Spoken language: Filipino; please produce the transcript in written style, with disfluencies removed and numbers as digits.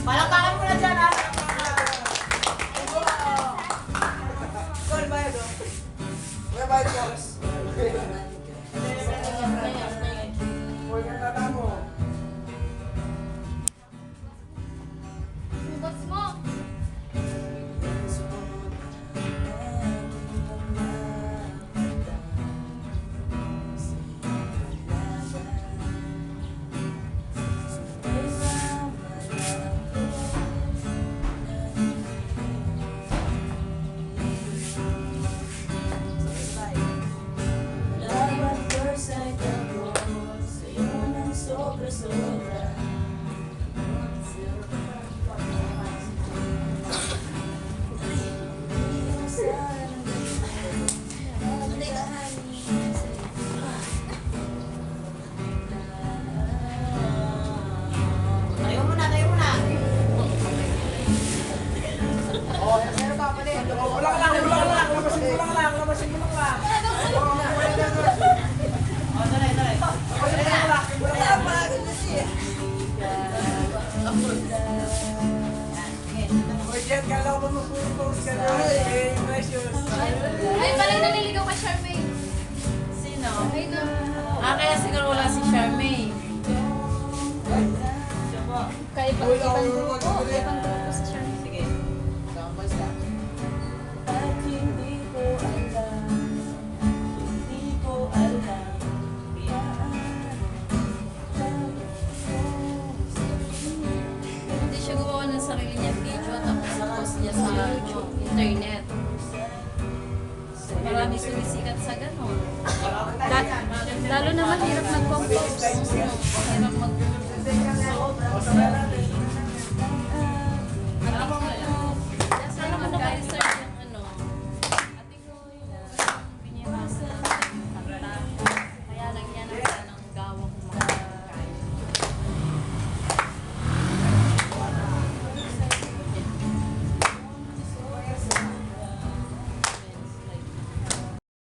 Palakpakan mo na dyan, ha? May bayad ko. Huwag kang tatamo. Bukas mo. Tayo muna, tayo muna. Oh, meron ka pa din. Kulang lang. Lamasin ko lang. O, tuloy, tuloy. Oy, Jen, kala ko mag-post ka na. Precious. Ay, parang naliligaw ka, Charmaine. Sino? Ay, no. Kaya siguro wala si Charmaine. Kaya ibang grupo. Ibang grupo si Charmaine. Sige. Basta. Hindi siya gumawa ng sarili niyang video tapos post niya sa internet. Marami sumisikat sa ganon. Lalo na mahirap mag-compose. Mahirap